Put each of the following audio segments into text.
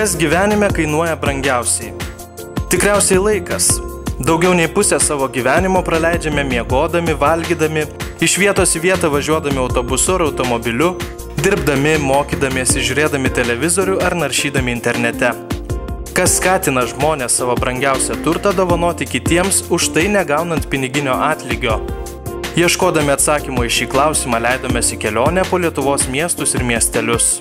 Kas gyvenime kainuoja brangiausiai? Tikriausiai laikas. Daugiau nei pusę savo gyvenimo praleidžiame miegodami, valgydami, iš vietos į vietą važiuodami autobusu ar automobiliu, dirbdami, mokydamiesi, žiūrėdami televizorių ar naršydami internete. Kas skatina žmonės savo brangiausią turtą dovanoti kitiems, už tai negaunant piniginio atlygio? Ieškodami atsakymų į šį klausimą leidomės į kelionę po Lietuvos miestus ir miestelius.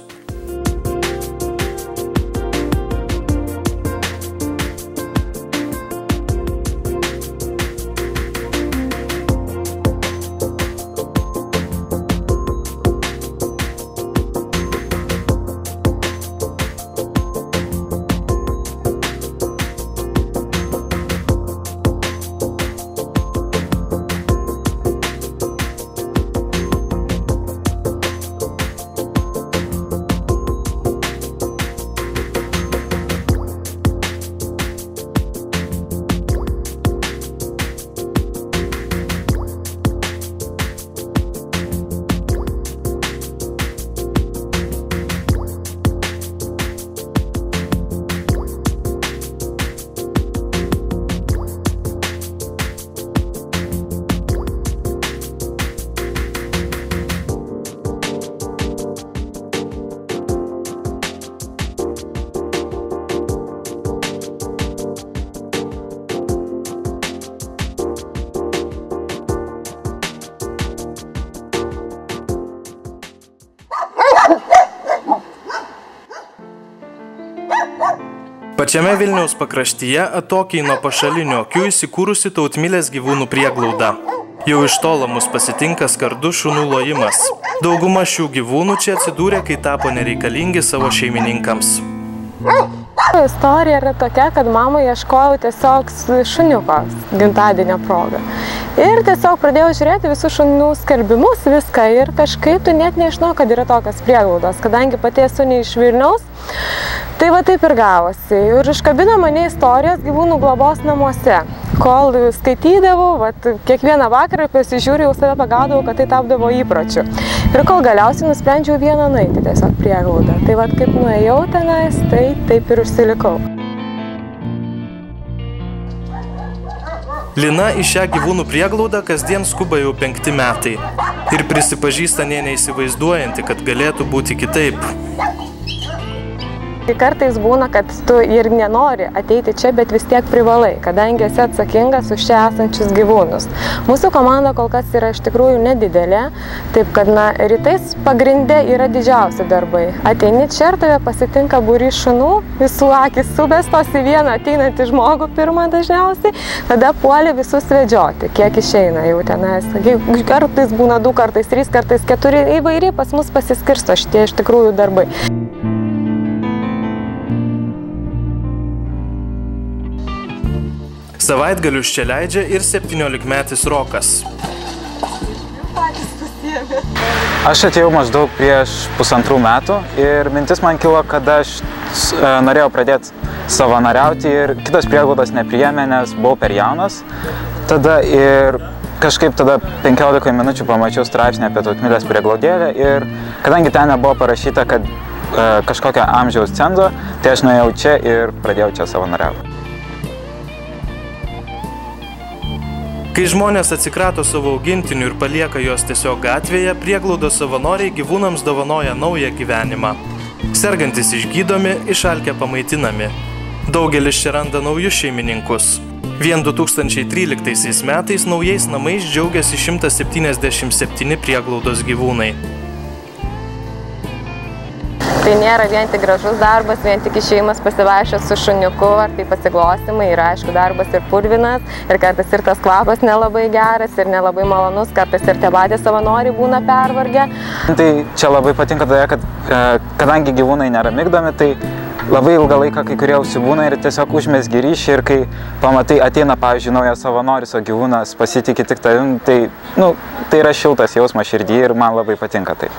Pačiame Vilniaus pakraštyje atokiai nuo pašalinių akių įsikūrusi Tautmilės gyvūnų prieglauda. Jau iš tolo mus pasitinka skardus šunų lojimas. Dauguma šių gyvūnų čia atsidūrė, kai tapo nereikalingi savo šeimininkams. Istorija yra tokia, kad mama ieškojau tiesiog šuniuko gimtadienio progą. Ir tiesiog pradėjau žiūrėti visus šunų skelbimus, viską. Ir kažkaip tu net nežinau, kad yra tokios prieglaudos, kadangi pati esu ne iš Vilniaus. Tai va taip ir gavosi. Ir užkabino mane istorijos gyvūnų globos namuose. Kol skaitydavau, kiekvieną vakarą pasižiūrėjau, save pagaudavau, kad tai tapdavo įpročiu. Ir kol galiausiai nusprendžiau vieną nueiti tiesiog prieglaudą. Tai va kaip nuėjau tenais, tai taip ir užsilikau. Lina į šią gyvūnų prieglaudą kasdien skuba jau 5 metai. Ir prisipažįsta nė neįsivaizduojanti, kad galėtų būti kitaip. Kartais būna, kad tu ir nenori ateiti čia, bet vis tiek privalai, kadangi esi atsakingas už čia esančius gyvūnus. Mūsų komanda kol kas yra iš tikrųjų nedidelė, taip kad rytais pagrinde yra didžiausi darbai. Ateini čia ir tave pasitinka būrys šunų, visų akis subestos į vieną ateinantį žmogų pirmą dažniausiai, tada puoli visus vedžioti, kiek išeina jau tenais. Kartais būna 2, kartais 3, kartais 4, įvairiai pas mus pasiskirsto šitie iš tikrųjų darbai. Savaitgalius čia leidžia ir 17-metis Rokas. Aš atėjau maždaug prieš 1,5 metų ir mintis man kilo, kad aš norėjau pradėti savanoriauti ir kitos prieglaudos nepriėmė, nes buvau per jaunas. Tada ir kažkaip tada 15 minučių pamačiau straipsnį apie Tautmilės prieglaudėlę ir kadangi ten nebuvo parašyta, kad kažkokio amžiaus cenzo, tai aš nuėjau čia ir pradėjau čia savanoriauti. Kai žmonės atsikrato savo augintinių ir palieka juos tiesiog gatvėje, prieglaudos savanoriai gyvūnams dovanoja naują gyvenimą. Sergantys išgydomi, išalkę pamaitinami. Daugelis čia randa naujus šeimininkus. Vien 2013 metais naujais namais džiaugiasi 177 prieglaudos gyvūnai. Tai nėra vien tik gražus darbas, vien tik išėjimas pasivaikščioti su šuniuku, ar tai pasiglostymai, yra aišku darbas ir purvinas, ir kartais ir tas kvapas nelabai geras, ir nelabai malonus, kartais ir tie patys savanoriai būna pervargę. Tai čia labai patinka tada, kad kadangi gyvūnai nėra migdomi, tai labai ilgą laiką kai kurie užsibūna ir tiesiog užmezgi ryšį ir kai pamatai ateina, pavyzdžiui, naujas savanoris, o gyvūnas pasitiki tik tavim, tai yra šiltas jausmas širdį ir man labai patinka tai.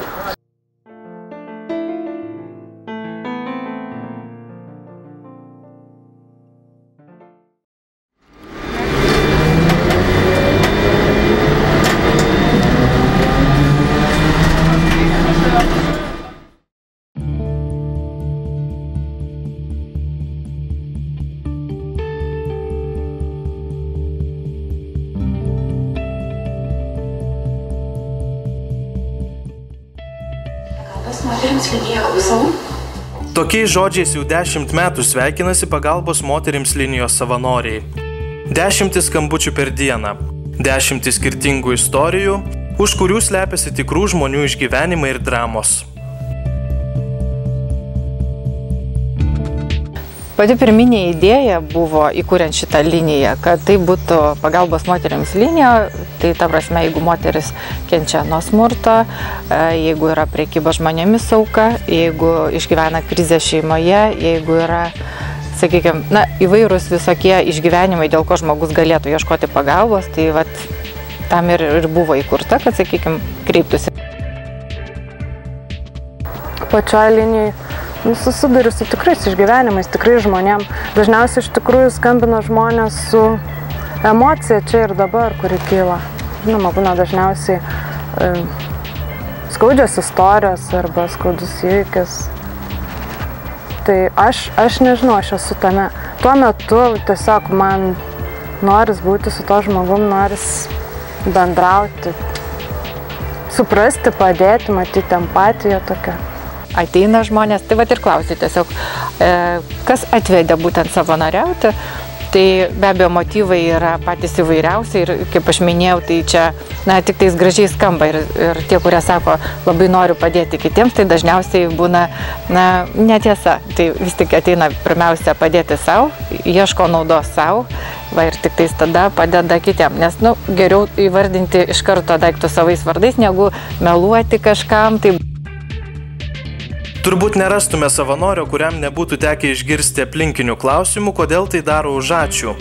Pagalbos moterims linija, klausau. Tokiais žodžiais jau 10 metų sveikinasi pagalbos moterims linijos savanoriai. 10 skambučių per dieną, 10 skirtingų istorijų, už kurių slepiasi tikrų žmonių išgyvenimai ir dramos. Pati pirminė idėja buvo įkuriant šitą liniją, kad tai būtų pagalbos moteriams linija, tai ta prasme, jeigu moteris kenčia nuo smurto, jeigu yra prekyba žmonėmis auka, jeigu išgyvena krizę šeimoje, jeigu yra, sakykime, įvairūs visokie išgyvenimai, dėl ko žmogus galėtų ieškoti pagalbos, tai vat, tam ir buvo įkurta, kad, sakykime, kreiptųsi. Pačioje linijoje susiduriu su tikrais išgyvenimais, tikrai žmonėm. Dažniausiai iš tikrųjų skambina žmonės su emocija čia ir dabar, kuri kyla. Žinoma, būna dažniausiai skaudžios istorijos arba skaudus įvykis. Tai aš nežinau, aš esu tame. Tuo metu tiesiog man noris būti su to žmogum, noris bendrauti, suprasti, padėti, matyti empatiją tokią. Ateina žmonės, tai vat ir klausiu tiesiog, kas atvedė būtent savanoriauti, tai be abejo motyvai yra patys įvairiausi ir kaip aš minėjau, tai čia tik tais gražiai skamba ir tie, kurie sako, labai noriu padėti kitiems, tai dažniausiai būna netiesa. Tai vis tik ateina pirmiausia padėti savo, ieško naudos savo, ir tik tais tada padeda kitiem, nes geriau įvardinti iš karto daiktus savais vardais, negu meluoti kažkam. Tai turbūt nerastume savanorio, kuriam nebūtų tekę išgirsti aplinkinių klausimų, kodėl tai daro už ačiū.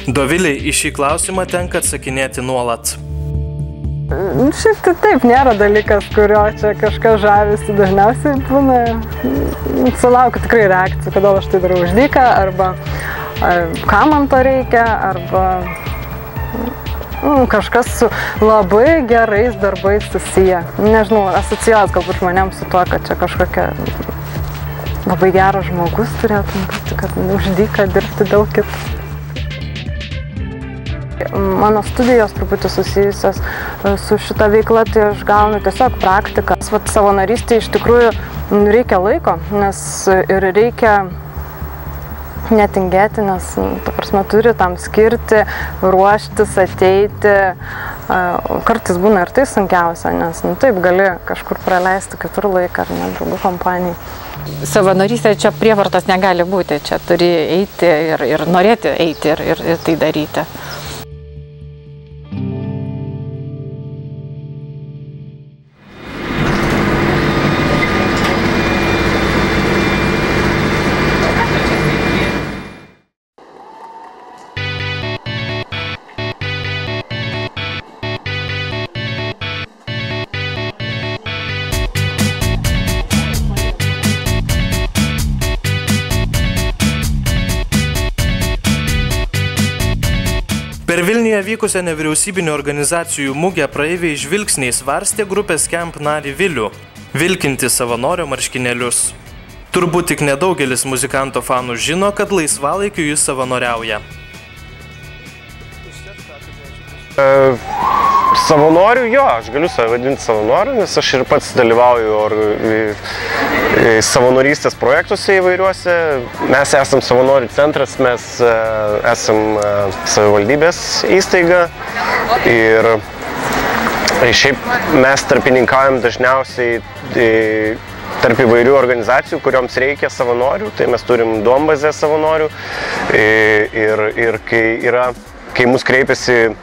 Doviliai į šį klausimą tenka atsakinėti nuolat. Šiaip tai taip, nėra dalykas, kurio čia kažkas žavisi. Dažniausiai būna, sulaukiu tikrai reakcijų, kodėl aš tai darau už dyką, arba kam man to reikia, arba kažkas su labai gerais darbais susiję. Nežinau, asocijuos galbūt žmonėms su tuo, kad čia kažkokia labai geras žmogus turėtum būti, kad už dyką dirbti dėl kitų. Mano studijos truputį susijusios su šita veikla, tai aš gaunu tiesiog praktiką. Savanorystė iš tikrųjų reikia laiko, nes ir reikia netingėti, nes, ta prasme, turi tam skirti, ruoštis, ateiti. Kartais būna ir tai sunkiausia, nes, taip, gali kažkur praleisti kitur laiką, ar ne, draugų kompanijai. Savanorystė čia prievartos negali būti, čia turi eiti ir norėti eiti ir tai daryti. Per Vilniuje vykusią nevyriausybinių organizacijų mugę praeiviai žvilgsniai svarstė grupės Camp narį Vilių, vilkinti savanorio marškinėlius. Turbūt tik nedaugelis muzikanto fanų žino, kad laisvalaikiu jis savanoriauja. Savanorių, jo, aš galiu save vadinti savanoriu, nes aš ir pats dalyvauju savanorystės projektuose įvairiuose. Mes esam savanorių centras, mes esam savivaldybės įstaiga ir šiaip mes tarpininkaujam dažniausiai tarp įvairių organizacijų, kurioms reikia savanorių, tai mes turim duombazę savanorių ir kai mus kreipiasi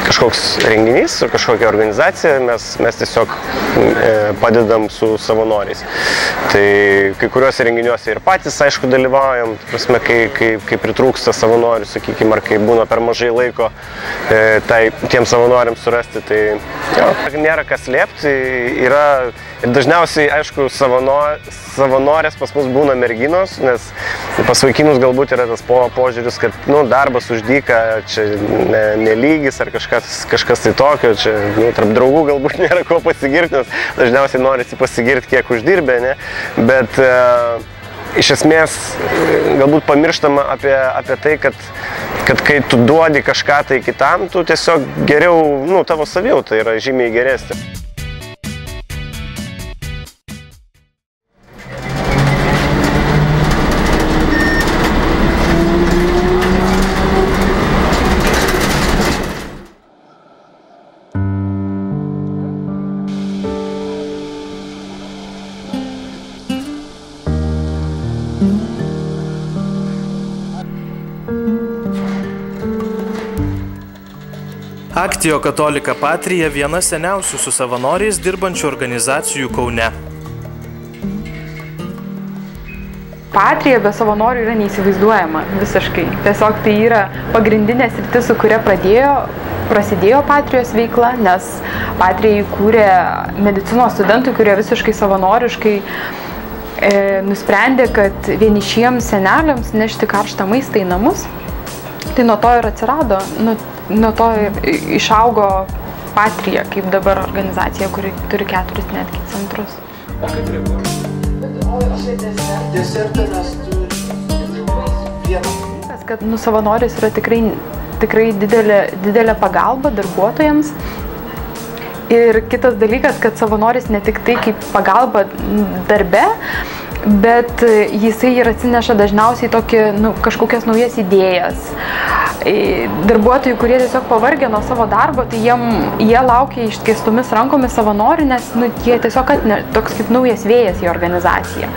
kažkoks renginys ar kažkokia organizacija, mes tiesiog padedam su savanoriais. Tai kai kuriuose renginiuose ir patys, aišku, dalyvaujam, prasme, kai pritrūksta savanorių, sakykime, ar kai būna per mažai laiko tiem savanoriams surasti, tai jo, nėra kas slėpti, yra ir dažniausiai, aišku, savanorės pas mus būna merginos, nes pas vaikinus galbūt yra tas požiūris, kad darbas už dyką čia nelygis ar kažkas tai tokio, čia tarp draugų galbūt nėra ko pasigirti, nes dažniausiai norisi pasigirti, kiek uždirbė, ne? Bet iš esmės galbūt pamirštama apie tai, kad kai tu duodi kažką tai kitam, tu tiesiog geriau, tavo savijauta yra žymiai geresnė. Actio Catholica Patria viena seniausių su savanoriais dirbančių organizacijų Kaune. Patrija be savanorių yra neįsivaizduojama visiškai. Tiesiog tai yra pagrindinė sritis, su kuria prasidėjo Patrijos veikla, nes Patrija įkūrė medicinos studentai, kurie visiškai savanoriškai nusprendė, kad vienišiems seneliams nešti karštą maistą į namus. Tai nuo to ir atsirado, nuo to išaugo Patrija, kaip dabar organizacija, kuri turi 4 netgi centrus. O kaip reaguoja? Desertą mes turime. Kad savanoris yra tikrai didelė pagalba darbuotojams. Ir kitas dalykas, kad savanoris ne tik tai kaip pagalba darbe, bet jisai ir atsineša dažniausiai kažkokias naujas idėjas. Darbuotojai, kurie tiesiog pavargę nuo savo darbo, tai jie laukia išskėstomis rankomis savanorių, nes jie tiesiog toks kaip naujas vėjas į organizaciją.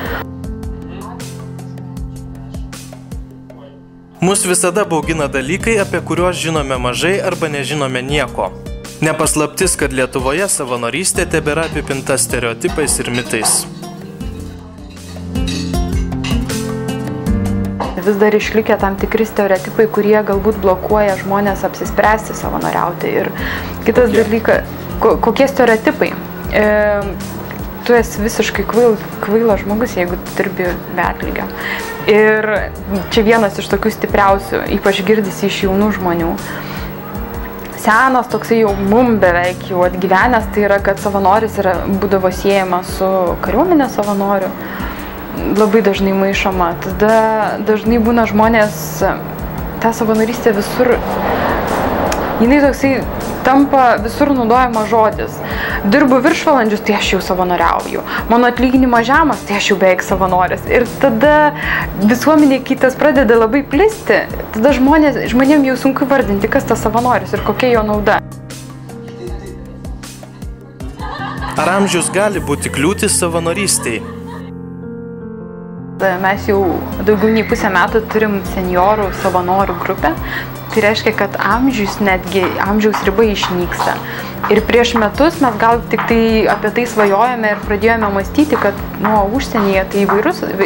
Mus visada baugina dalykai, apie kuriuos žinome mažai arba nežinome nieko. Nepaslaptis, kad Lietuvoje savanorystė tebėra apipinta stereotipais ir mitais. Vis dar išlikę tam tikri stereotipai, kurie galbūt blokuoja žmonės apsispręsti savanoriauti. Ir kitas dalykas, kokie stereotipai? Tu esi visiškai kvailas žmogus, jeigu dirbi be atlygio. Ir čia vienas iš tokių stipriausių, ypač girdisi iš jaunų žmonių. Senas toksai jau mum beveik jau atgyvenęs, tai yra, kad savanoris būdavo siejamas su kariuomenės savanoriu. Labai dažnai maišoma. Tada dažnai būna žmonės, ta savanorystė visur, jinai toksai tampa visur naudojama žodis. Dirbu viršvalandžius, tai aš jau savanoriauju. Mano atlyginimas žemas, tai aš jau beveik savanoris. Ir tada visuomenė, kai tas pradeda labai plisti, tada žmonėm jau sunku vardinti, kas tas savanoris ir kokia jo nauda. Ar amžius gali būti kliūtis savanorystiai? Mes jau daugiau nei pusę metų turim seniorų savanorių grupę. Tai reiškia, kad amžiaus riba išnyksta. Ir prieš metus mes gal tik tai apie tai svajojame ir pradėjome mąstyti, kad užsienyje tai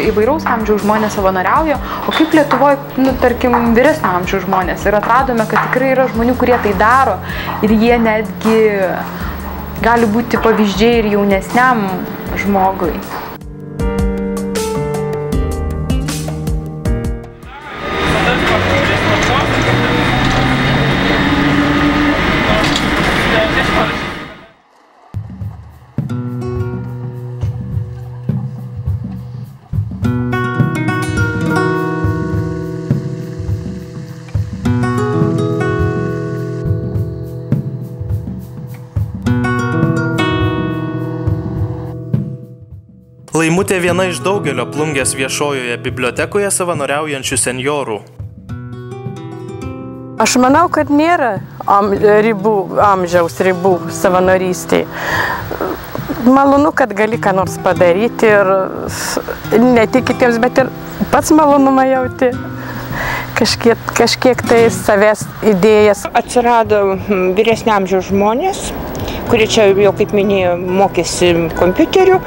įvairaus amžiaus žmonės savanoriauja, o kaip Lietuvoje, tarkim, vyresnio amžiaus žmonės. Ir atradome, kad tikrai yra žmonių, kurie tai daro ir jie netgi gali būti pavyzdžiai ir jaunesniam žmogui. Laimutė viena iš daugelio Plungės viešojoje bibliotekoje savanoriaujančių senjorų. Aš manau, kad nėra amžiaus ribų savanorystėje. Malonu, kad gali ką nors padaryti ir ne tik kitiems, bet ir pats malonumą jauti. Kažkiek tai savęs idėjas. Atsirado vyresnio amžiaus žmonės, kurie čia jau, kaip minėjau, mokėsi kompiuteriu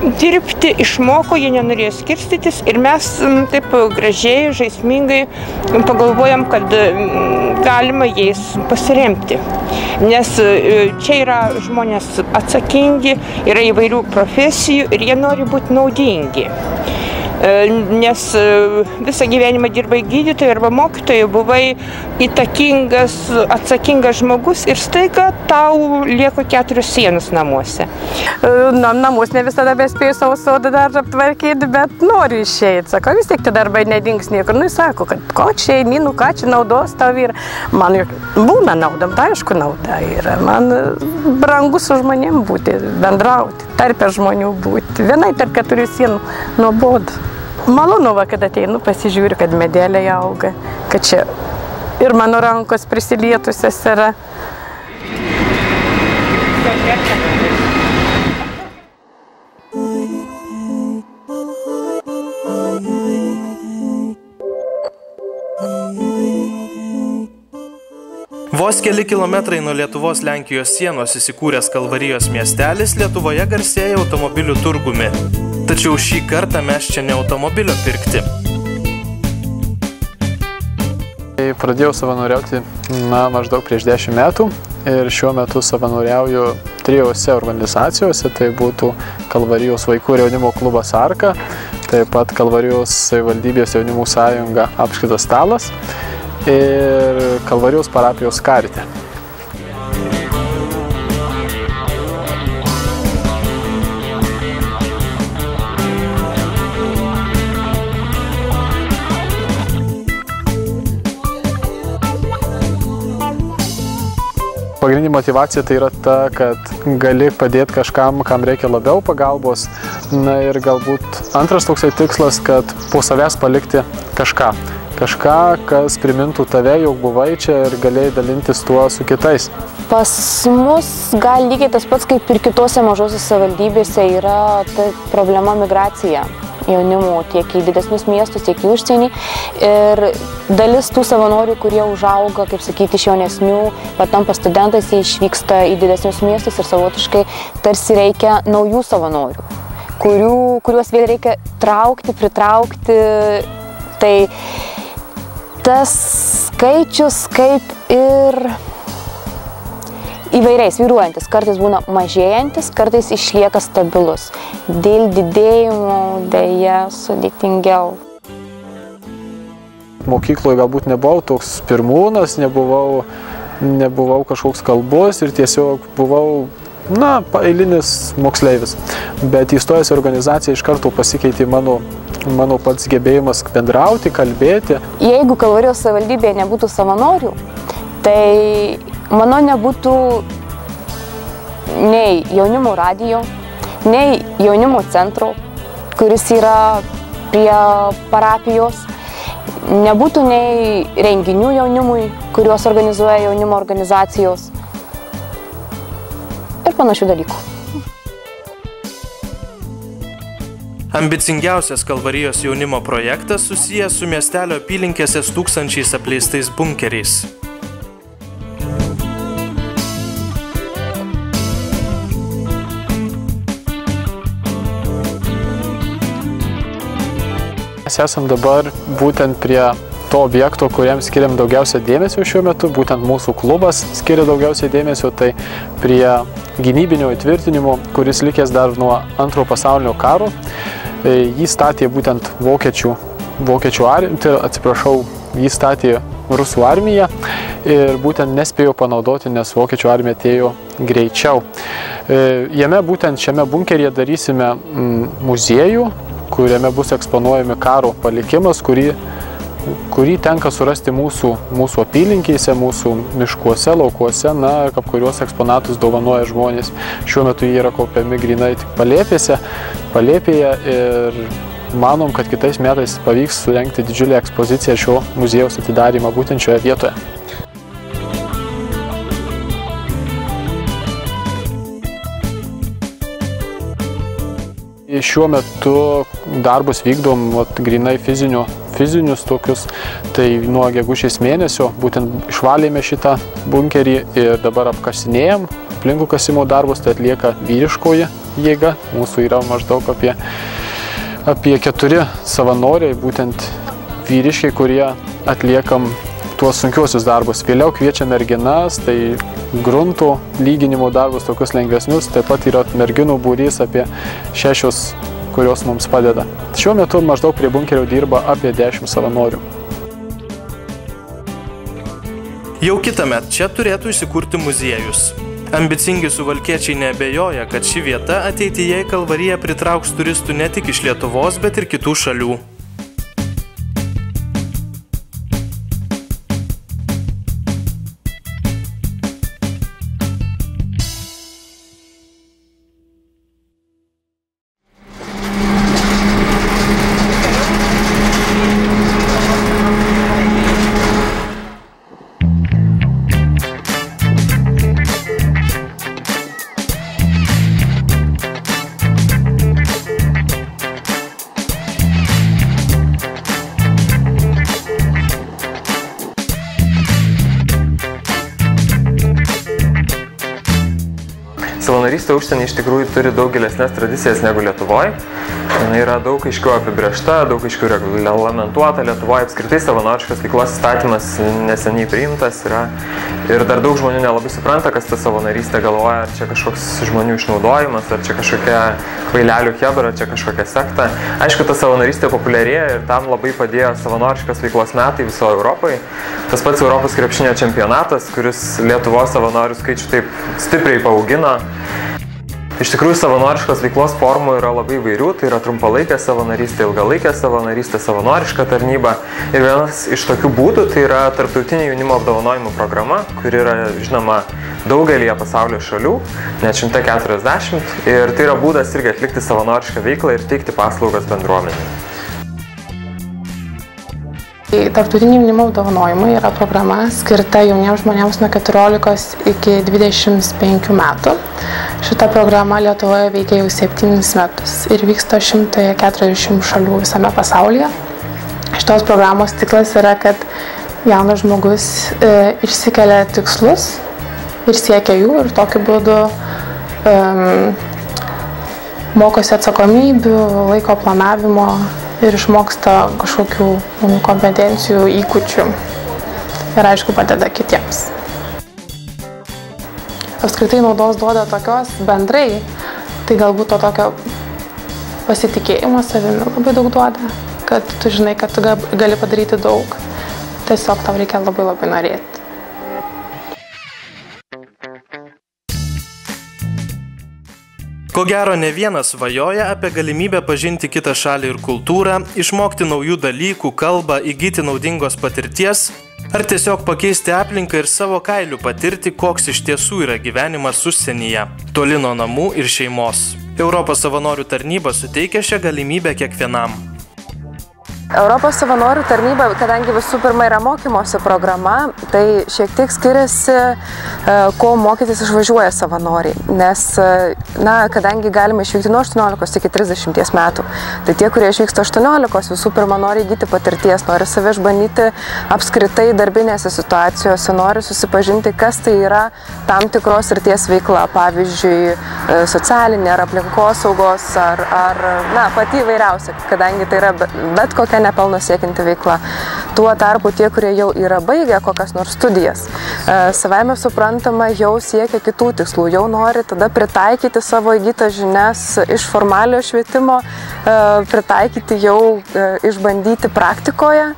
dirbti, išmoko, jie nenorėjo skirstytis ir mes taip gražiai, žaismingai pagalvojom, kad galima jais pasiremti. Nes čia yra žmonės atsakingi, yra įvairių profesijų ir jie nori būti naudingi. Nes visą gyvenimą dirbai gydytojai arba mokytojai, buvai įtakingas, atsakingas žmogus ir staiga tau lieka 4 sienos namuose. Namus ne visada bespėjau savo sodą dar aptvarkyti, bet noriu išeiti. Sako, vis tiek tie darbai nedings niekur. Nu, jis sako, kad ko čia eini, ką čia naudos tau yra. Man būna nauda, tai aišku nauda yra. Man brangu su žmonėm būti, bendrauti, tarp žmonių būti. Vienai tarp 4 sienų nuobodu. Malonu, kad ateinu, pasižiūriu, kad medeliai auga, kad čia ir mano rankos prisilietusios yra. Vos keli kilometrai nuo Lietuvos-Lenkijos sienos įsikūręs Kalvarijos miestelis Lietuvoje garsėja automobilių turgumi. Tačiau šį kartą mes čia ne automobilio pirkti. Pradėjau savanoriauti maždaug prieš 10 metų ir šiuo metu savanoriauju 3 organizacijose. Tai būtų Kalvarijos vaikų ir jaunimo klubas Arka, taip pat Kalvarijos savivaldybės jaunimų sąjunga Apškitas stalas ir Kalvarijos parapijos Karite. Pagrindinė motyvacija tai yra ta, kad gali padėti kažkam, kam reikia labiau pagalbos. Na ir galbūt antras toksai tikslas, kad po savęs palikti kažką. Kažką, kas primintų tave, jog buvai čia ir galėjai dalintis tuo su kitais. Pas mus gal lygiai tas pats kaip ir kitose mažose savivaldybėse yra ta problema migracija jaunimų tiek į didesnius miestus, tiek į užsienį. Ir dalis tų savanorių, kurie užauga, kaip sakyti, iš jaunesnių, patampa studentais, jie išvyksta į didesnius miestus ir savotiškai tarsi reikia naujų savanorių, kuriuos vėl reikia traukti, pritraukti. Tai tas skaičius kaip ir įvairiais, vyruojantis, kartais būna mažėjantis, kartais išlieka stabilus. Dėl didėjimo dėja sudėtingiau. Mokykloje galbūt nebuvau toks pirmūnas, nebuvau kažkoks kalbos ir tiesiog buvau, eilinis moksleivis. Bet įstojęs į organizaciją iš karto pasikeitė mano pats gebėjimas bendrauti, kalbėti. Jeigu Kalvarijos savivaldybėje nebūtų savanorių, tai mano nebūtų nei jaunimo radijo, nei jaunimo centro, kuris yra prie parapijos, nebūtų nei renginių jaunimui, kuriuos organizuoja jaunimo organizacijos ir panašių dalykų. Ambicingiausias Kalvarijos jaunimo projektas susijęs su miestelio apylinkėse tūkstančiais apleistais bunkeriais. Mes esam dabar būtent prie to objekto, kuriam skiriam daugiausia dėmesio šiuo metu, būtent mūsų klubas skiria daugiausiai dėmesio, tai prie gynybinio įtvirtinimo, kuris likęs dar nuo Antrojo pasaulinio karo. Jį statė būtent jį statė rusų armija ir būtent nespėjo panaudoti, nes vokiečių armija atėjo greičiau. Jame būtent šiame bunkeryje darysime muziejų, kuriame bus eksponuojami karo palikimas, kurį tenka surasti mūsų apylinkėse, mūsų miškuose, laukuose, kuriuos eksponatus dovanoja žmonės. Šiuo metu jie yra kaupiami grynai tik palėpėje ir manom, kad kitais metais pavyks surengti didžiulę ekspoziciją šio muziejaus atidarymą būtent šioje vietoje. Šiuo metu darbus vykdom grynai fizinius tokius, tai nuo gegužės mėnesio būtent išvalėme šitą bunkerį ir dabar apkasinėjam. Aplinkų kasimo darbus tai atlieka vyriškoji jėga. Mūsų yra maždaug apie 4 savanoriai, būtent vyriškiai, kurie atliekam tuos sunkiuosius darbus. Vėliau kviečiam merginas, tai grunto lyginimo darbus, tokius lengvesnius. Taip pat yra merginų būrys apie 6, kurios mums padeda. Šiuo metu maždaug prie bunkerio dirba apie 10 savanorių. Jau kitąmet čia turėtų įsikurti muziejus. Ambicingi suvalkiečiai neabejoja, kad ši vieta ateityje į Kalvariją pritrauks turistų ne tik iš Lietuvos, bet ir kitų šalių. savanorystė užsienį iš tikrųjų turi daug gilesnės tradicijas negu Lietuvoje. Jis yra daug aiškiau apibrėžta, daug aiškiau reglamentuota. Lietuvoje apskritai savanoriškas veiklos įstatymas neseniai priimtas yra. Ir dar daug žmonių nelabai supranta, kas ta savanorystė, galvoja, ar čia kažkoks žmonių išnaudojimas, ar čia kažkokia kvailelių chebra, ar čia kažkokia sekta. Aišku, ta savanorystė populiarėja ir tam labai padėjo savanoriškas veiklos metai visoje Europoje. Tas pats Europos krepšinio čempionatas, kuris Lietuvos savanorių skaičių taip stipriai paaugino. Iš tikrųjų, savanoriškos veiklos formų yra labai įvairių, tai yra trumpalaikė savanorystė, ilgalaikė savanorystė, savanoriška tarnyba. Ir vienas iš tokių būdų tai yra tarptautinė jaunimo apdovanojimų programa, kuri yra žinoma daugelyje pasaulio šalių, net 140. Ir tai yra būdas irgi atlikti savanorišką veiklą ir teikti paslaugas bendruomenei. Tarptautiniai jaunimo apdovanojimai yra programa skirta jauniems žmonėms nuo 14 iki 25 metų. Šita programa Lietuvoje veikia jau 7 metus ir vyksta 140 šalių visame pasaulyje. Šitos programos tikslas yra, kad jaunas žmogus išsikelia tikslus ir siekia jų ir tokiu būdu mokosi atsakomybių, laiko planavimo ir išmoksta kažkokių kompetencijų, įgūdžių ir aišku padeda kitiems. Apskritai naudos duoda tokios bendrai, tai galbūt to tokio pasitikėjimo savimi labai daug duoda, kad tu žinai, kad tu gali padaryti daug, tiesiog tau reikia labai norėti. Ko gero, ne vienas svajoja apie galimybę pažinti kitą šalį ir kultūrą, išmokti naujų dalykų, kalbą, įgyti naudingos patirties, ar tiesiog pakeisti aplinką ir savo kailiu patirti, koks iš tiesų yra gyvenimas užsienyje, toli nuo namų ir šeimos. Europos savanorių tarnyba suteikia šią galimybę kiekvienam. Europos savanorių tarnyba, kadangi visų pirma yra mokymosi programa, tai šiek tiek skiriasi, ko mokytis išvažiuoja savanoriai. Nes, kadangi galima išvykti nuo 18 iki 30 metų, tai tie, kurie išvyksta 18, visų pirma nori įgyti patirties, nori save išbandyti apskritai darbinėse situacijose, nori susipažinti, kas tai yra tam tikros srities veikla, pavyzdžiui, socialinė ar aplinkosaugos, ar pati įvairiausia, kadangi tai yra bet kokia nepelno siekianti veikla. Tuo tarpu tie, kurie jau yra baigę kokias nors studijas, savaime suprantama, jau siekia kitų tikslų, jau nori tada pritaikyti savo įgytas žinias iš formaliojo švietimo, pritaikyti jau, išbandyti praktikoje,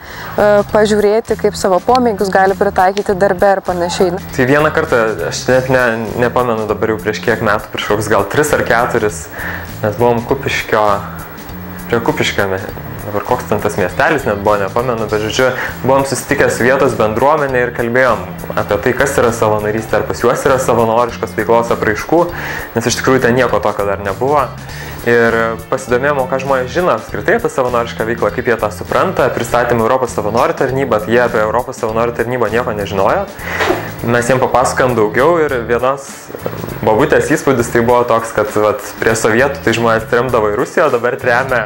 pažiūrėti, kaip savo pomėgius gali pritaikyti darbe ir panašiai. Tai vieną kartą, aš net nepamenu dabar jau prieš kiek metų, prieš koks gal 3 ar 4, mes buvom prie Kupiškio, dabar koks ten tas miestelis net buvo, nepamenu, bet žodžiu, buvom susitikę su vietos bendruomenė ir kalbėjom apie tai, kas yra savanorystė, ar pas juos yra savanoriškos veiklos apraiškų, nes iš tikrųjų ten nieko tokio dar nebuvo. Ir pasidomėjom, ką žmonės žino apskritai apie savanorišką veiklą, kaip jie tą supranta, pristatėm Europos savanorių tarnybą, jie apie Europos savanorių tarnybą nieko nežinojo. Mes jiems papasakojom daugiau ir vienos bobutės įspūdis tai buvo toks, kad prie sovietų tai žmonės tremdavo į Rusiją, o dabar tremia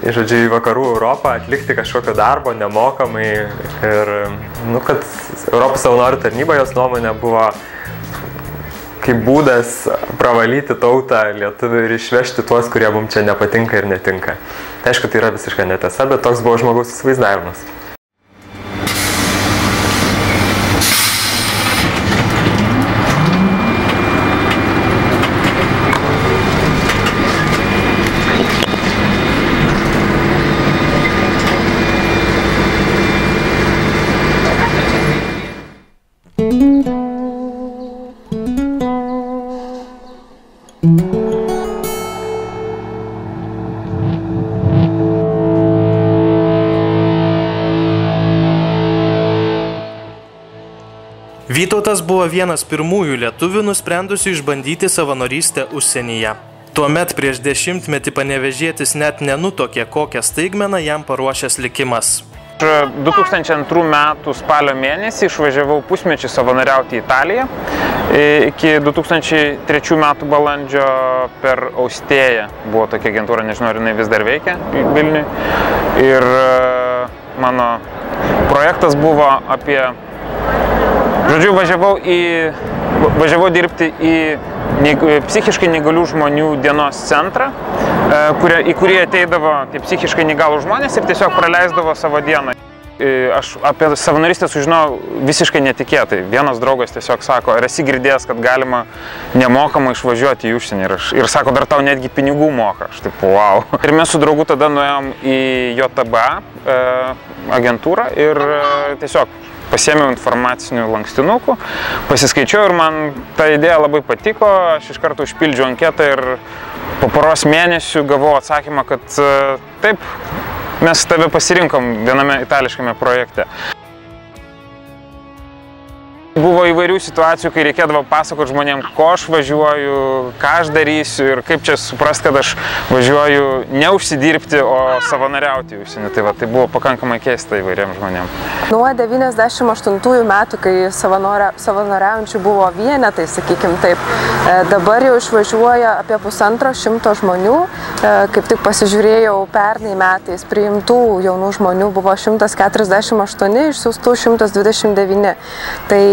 į vakarų Europą atlikti kažkokio darbo nemokamai. Ir kad Europos savanorių tarnyba, jos nuomonė, buvo kaip būdas pravalyti tautą lietuvių ir išvežti tuos, kurie mums čia nepatinka ir netinka. Tai aišku, tai yra visiškai netiesa, bet toks buvo žmogaus įsivaizdavimas. Vytautas buvo vienas pirmųjų lietuvių nusprendusių išbandyti savanorystę užsienyje. Tuomet prieš 10-metį Panevėžietis net nenutokė, kokią staigmeną jam paruošęs likimas. 2002 metų spalio mėnesį išvažiavau pusmečiui savanoriauti į Italiją. Iki 2003 metų balandžio per Austėją buvo tokia agentūra, nežinau, ar jinai vis dar veikia Vilniui. Ir mano projektas buvo apie... Žodžiu, važiavau dirbti į psichiškai neįgalių žmonių dienos centrą, į kurį ateidavo psichiškai neįgalų žmonės ir tiesiog praleisdavo savo dieną. Aš apie savanorystę sužinojau visiškai netikėtai. Vienas draugas tiesiog sako, ar esi girdėjęs, kad galima nemokamai išvažiuoti į užsienį. Ir sako, dar tau netgi pinigų moka. Aš taip, wow. Ir mes su draugu tada nuėjom į JTBA agentūrą ir tiesiog pasiėmiau informacinių lankstinukų, pasiskaičiau ir man ta idėja labai patiko. Aš iš karto užpildžiau anketą ir po poros mėnesių gavau atsakymą, kad taip, mes tave pasirinkom viename itališkame projekte. Buvo įvairių situacijų, kai reikėdavo pasakoti žmonėm, ko aš važiuoju, ką aš darysiu ir kaip čia suprast, kad aš važiuoju neužsidirbti, o savanoriauti į užsienį. Tai buvo pakankamai keista įvairiems žmonėms. Nuo 98 metų, kai savanoriaujančių buvo vienetai, sakykim taip, dabar jau išvažiuoja apie 150 žmonių. Kaip tik pasižiūrėjau, pernai metais priimtų jaunų žmonių buvo 148, išsiųstų 129. Tai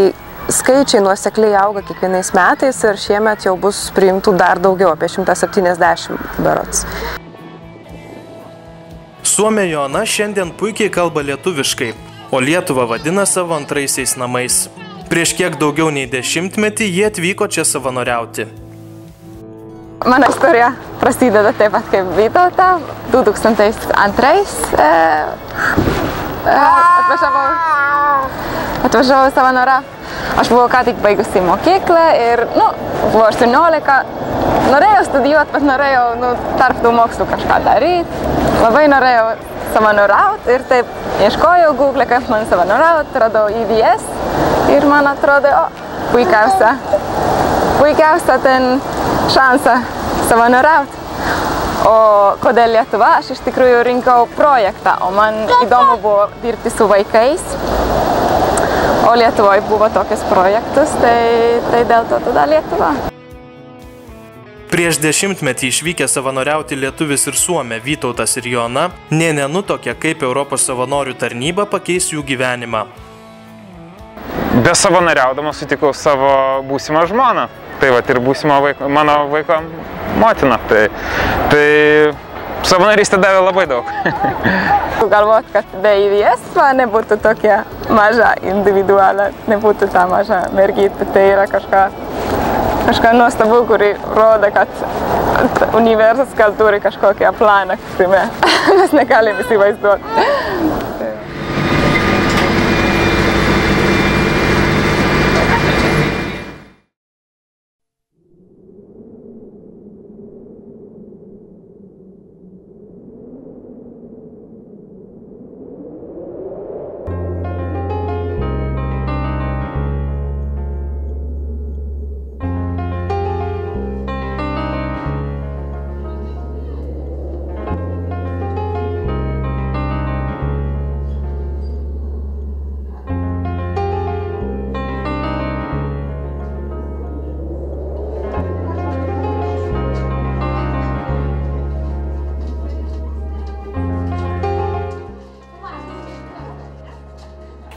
skaičiai nuosekliai auga kiekvienais metais ir šiemet jau bus priimtų dar daugiau, apie 170 berods. Suomė Joana šiandien puikiai kalba lietuviškai, o Lietuvą vadina savo antraisiais namais. Prieš kiek daugiau nei 10 metį jie atvyko čia savanoriauti. Mano istorija prasideda taip pat kaip Vytauta. 2002 atvažiavau savanoriauti. Aš buvau ką tik baigusi mokyklą ir, buvo 18, norėjau studijuoti, bet norėjau, tarp tų mokslų kažką daryti. Labai norėjau savanoriauti ir taip ieškojau Google, kaip man savanoriauti, radau IVS ir man atrodo, puikiausia ten šansą savanoriauti. O kodėl Lietuva? Aš iš tikrųjų rinkau projektą, o man įdomu buvo dirbti su vaikais. O Lietuvoje buvo tokius projektus, tai dėl to tada Lietuva. Prieš 10 metį išvykę savanoriauti lietuvis ir suomė Vytautas ir Joana nė nenutuokė, kaip Europos savanorių tarnyba pakeis jų gyvenimą. Be savanoriaudamas sutikau savo būsimą žmoną. Tai vat ir būsimo mano vaiko motina. Tai savanorystė davė labai daug. Galvot, kad be IVS nebūtų tokia maža individualė, nebūtų ta maža mergytė. Tai yra kažką nuostabu, kuri rodo, kad universas gal turi kažkokią planą, kurį mes negalim įsivaizduoti.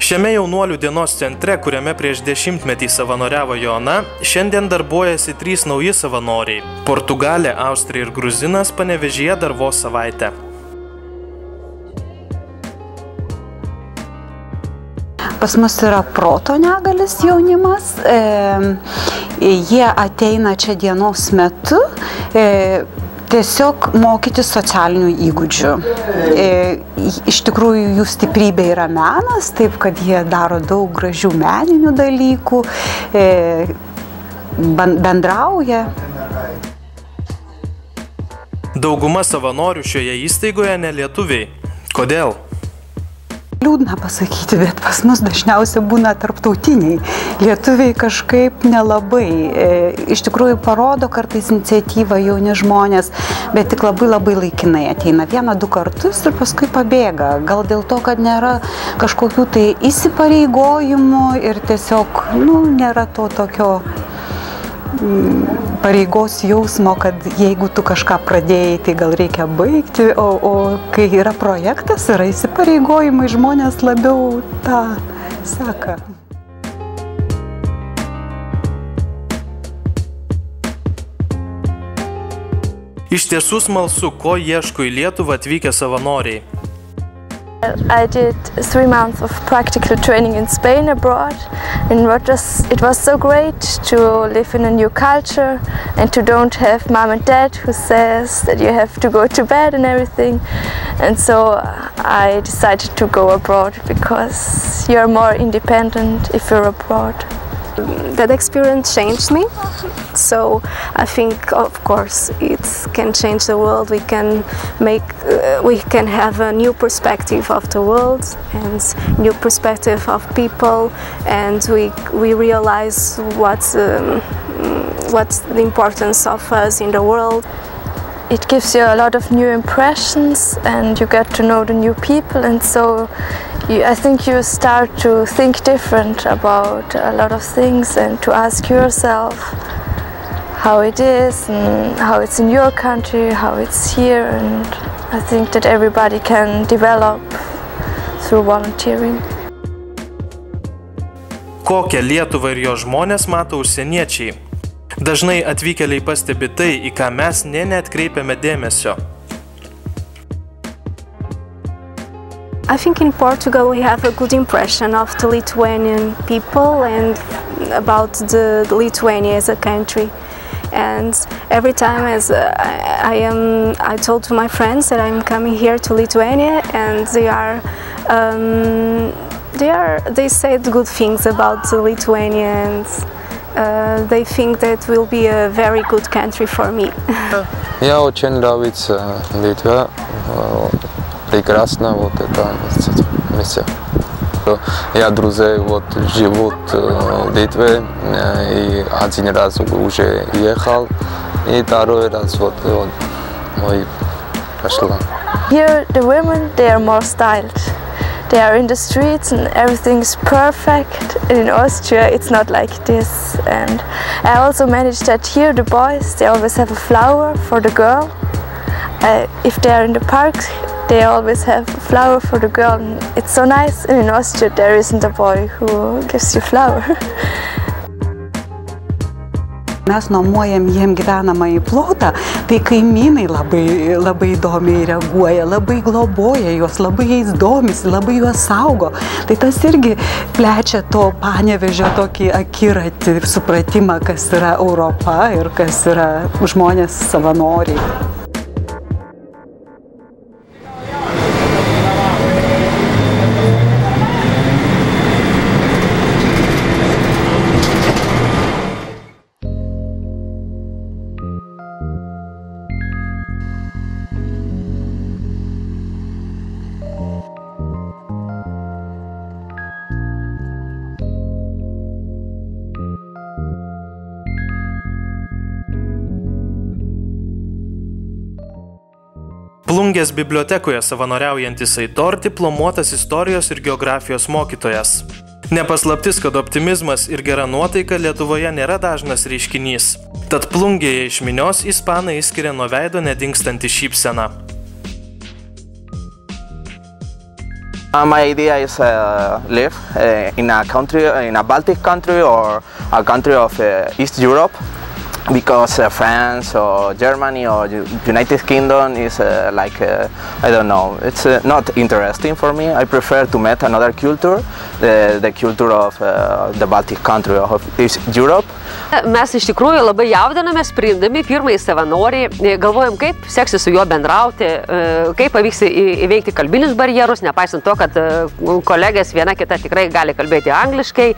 Šiame jaunuolių dienos centre, kuriame prieš 10 metį savanoriavo Joana, šiandien darbuojasi 3 nauji savanoriai – Portugalė, Austrija ir Gruzinas Panevėžyje dar vos savaitę. Pas mus yra proto negalis jaunimas, jie ateina čia dienos metu, tiesiog mokyti socialinių įgūdžių. Iš tikrųjų, jų stiprybė yra menas, taip kad jie daro daug gražių meninių dalykų, bendrauja. Dauguma savanorių šioje įstaigoje ne lietuviai. Kodėl? Liūdna pasakyti, bet pas mus dažniausiai būna tarptautiniai. Lietuviai kažkaip nelabai. Iš tikrųjų parodo kartais iniciatyvą jauni žmonės, bet tik labai laikinai ateina 1-2 kartus ir paskui pabėga. Gal dėl to, kad nėra kažkokių tai įsipareigojimų ir tiesiog, nėra to tokio pareigos jausmo, kad jeigu tu kažką pradėjai, tai gal reikia baigti, o kai yra projektas, yra įsipareigojimai, žmonės labiau tą seka. Iš tiesų smalsu, ko ieško į Lietuvą atvykę savanoriai. I did 3 months of practical training in Spain abroad, and it was so great to live in a new culture and to don't have mom and dad who says that you have to go to bed and everything. And so I decided to go abroad because you're more independent if you're abroad. That experience changed me, so I think of course it can change the world. We can have a new perspective of the world and new perspective of people, and we realize what's the importance of us in the world. It gives you a lot of new impressions and you get to know the new people, and so I think you start to think different about a lot of things and to ask yourself how it is and how it's in your country, how it's here, and I think that everybody can develop through volunteering. Kokią Lietuvą ir jo žmonės mato užsieniečiai? Dažnai atvykėliai pastebi tai, į ką mes neatkreipiame dėmesio. I think in Portugal we have a good impression of the Lithuanian people and about the Lithuania as a country. And every time I told to my friends that I'm coming here to Lithuania, and they said good things about the Lithuanians. They think that will be a very good country for me. Я очень нравится Литва. Прекрасно вот это место. Я друзей вот живут в Литве, и один раз уже ехал, и второй раз вот мой пошла. Here the women, they are more styled. They are in the streets and everything's perfect. And in Austria it's not like this. And I also managed that here the boys, they always have a flower for the girl. If they are in the park, they always have a flower for the girl. And it's so nice. And in Austria there isn't a boy who gives you a flower. Mes nuomojam jiem gyvenamąjį plotą, tai kaimynai labai įdomiai reaguoja, labai globoja juos, labai jais domisi, labai juos saugo. Tai tas irgi plečia to Panevėžio tokį akiratį, supratimą, kas yra Europa ir kas yra žmonės savanoriai. Plungės bibliotekoje savanoriaujantis Aitor diplomuotas istorijos ir geografijos mokytojas. Nepaslaptis, kad optimizmas ir gera nuotaika Lietuvoje nėra dažnas reiškinys. Tad Plungėje iš minios ispanai išskiria nuo veido nedingstantį šypseną. My idea is live in a Baltic country or a country of East Europe. Because France or Germany or United Kingdom is I don't know, it's not interesting for me. I prefer to meet another culture, the culture of the Baltic country of East Europe. Mes iš tikrųjų labai jaudinamės priimdami pirmąjį savanorį, galvojam, kaip seksis su juo bendrauti, kaip pavyks įveikti kalbinius barjerus, nepaisant to, kad kolegės viena kita tikrai gali kalbėti angliškai.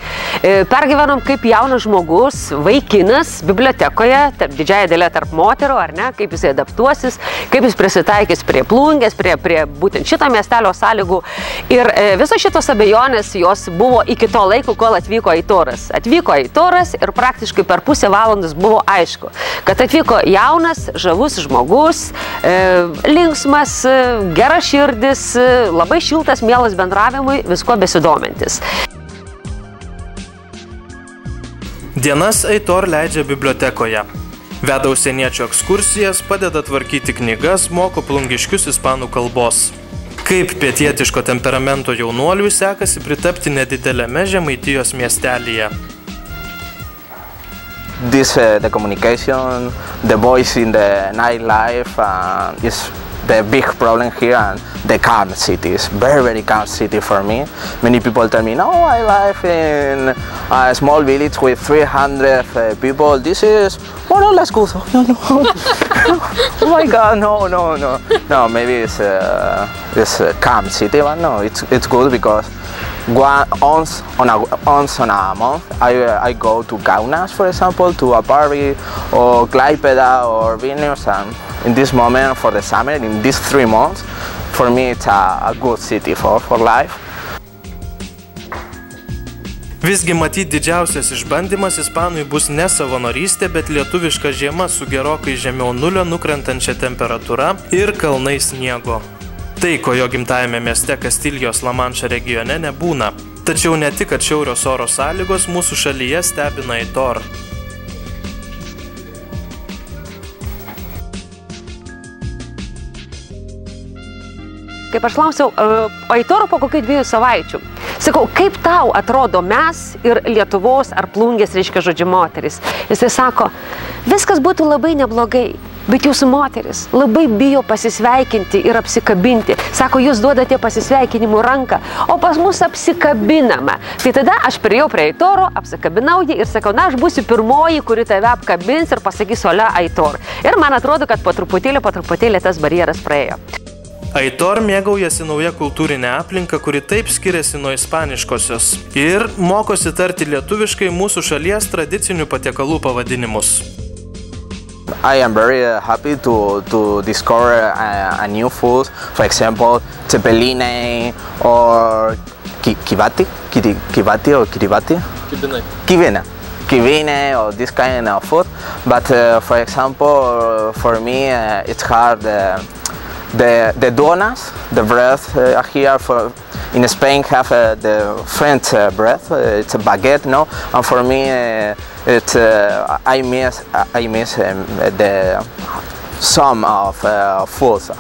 Pergyvenom, kaip jaunas žmogus, vaikinas bibliotekoje, didžiąją dalį tarp moterų, ar ne, kaip jisai adaptuosis, kaip jis prisitaikys prie Plungės, prie būtent šito miestelio sąlygų. Ir visos šitos abejonės jos buvo iki to laiko, kol atvyko Aitoras. Atvyko Aitoras ir praktiškai per pusę valandos buvo aišku, kad atvyko jaunas, žavus žmogus, linksmas, geraširdis, labai šiltas, mielas bendravimui, visko besidomintis. Dienas Aitor leidžia bibliotekoje. Veda užsieniečių ekskursijas, padeda tvarkyti knygas, moko plungiškius ispanų kalbos. Kaip pietietiško temperamento jaunuoliui sekasi pritapti nedidelėme Žemaitijos miestelyje. the communication, the voice in the nightlife is the big problem here, and the calm city is very calm city for me. Many people tell me, no, I live in a small village with 300 people. This is more or less good. Oh my God, no. Maybe it's a calm city, but no, it's good because once on a month I go to Kaunas, for example, to a party, or Klaipėda or Vilnius, and in this moment for the summer, in these 3 months, for me it's a good city for life. Visgi matyt didžiausias išbandymas ispanui bus ne savanorystė, bet lietuviška žiema su gerokai žemiau nulio nukrentančia temperatūra ir kalnai sniego. Tai, ko jo gimtajame mieste Kastilijos Lamanšo regione nebūna. Tačiau ne tik atšiaurios oro sąlygos mūsų šalyje stebina Aitor. Kaip aš klausiau Aitoro po kokių 2 savaičių. Sakau, kaip tau atrodo mes ir Lietuvos ar Plungės, reiškia žodžiu, moteris? Jisai sako, viskas būtų labai neblogai, bet jūsų moteris labai bijo pasisveikinti ir apsikabinti. Sako, jūs duodate pasisveikinimų ranką, o pas mus apsikabinama. Tai tada aš priėjau prie Aitoro, apsikabinau jį ir sakau, na, aš būsiu pirmoji, kuri tave apkabins ir pasakys hola Aitor. Ir man atrodo, kad po truputėlį tas barjeras praėjo. Aitor mėgaujasi nauja kultūrinė aplinka, kuri taip skiriasi nuo ispaniškosios, ir mokosi tarti lietuviškai mūsų šalies tradicinių patiekalų pavadinimus. I am very happy to discover a new food, for example, cepelline or kibati or kiribati? Kivine or this kind of food, but for example, for me it's hard. The donuts, the bread here in Spain have the French bread. It's a baguette, no? And for me, I miss some of foods.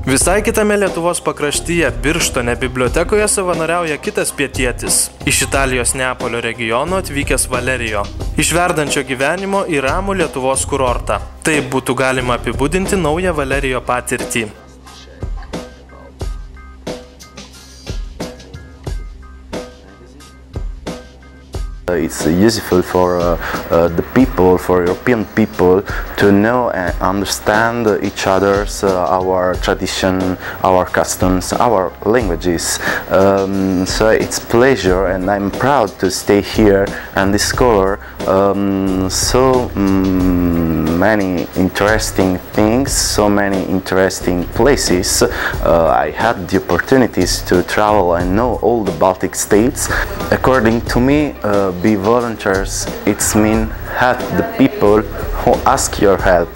Visai kitame Lietuvos pakraštyje Birštone bibliotekoje savanoriauja kitas pietietis, iš Italijos Neapolio regiono atvykęs Valerijo, iš verdančio gyvenimo į ramų Lietuvos kurortą. Taip būtų galima apibūdinti naują Valerijo patirtį. It's useful for the people, for European people, to know and understand each other's, our tradition, our customs, our languages. So it's pleasure, and I'm proud to stay here and discover so many interesting things, so many interesting places. I had the opportunities to travel and know all the Baltic states. According to me, be volunteers, it's mean help the people who ask your help,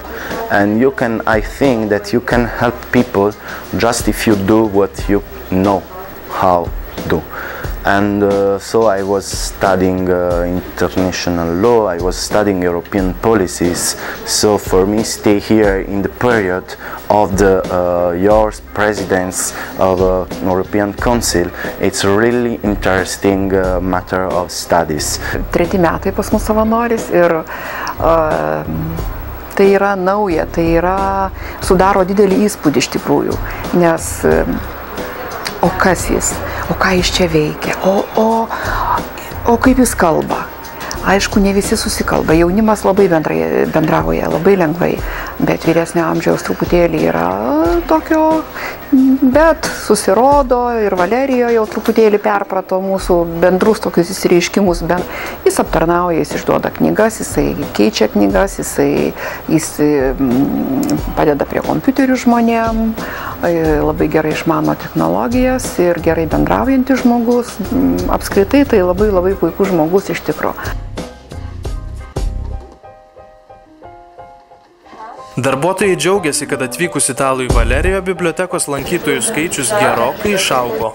and I think that you can help people just if you do what you know how to do. And so I was studying international law, I was studying European policies, so for me stay here in the period of the your presidents of the European Council, it's a really interesting matter of studies. 3 metai pas mus savanoris ir tai yra nauja, tai yra sudaro didelį įspūdį iš tikrųjų, nes o kas jis, o ką jis čia veikia, o kaip jis kalba. Aišku, ne visi susikalba, jaunimas labai bendrauja, labai lengvai, bet vyresnio amžiaus truputėlį yra tokio, bet susirodo ir Valerijo jau truputėlį perprato mūsų bendrus tokius įsireiškimus, jis aptarnauja, jis išduoda knygas, jisai keičia knygas, jis padeda prie kompiuterių žmonėm, labai gerai išmano technologijas ir gerai bendraujantis žmogus, apskritai tai labai puikus žmogus iš tikro. Darbuotojai džiaugiasi, kad atvykus italų į Valerijo bibliotekos lankytojų skaičius gerokai išaugo.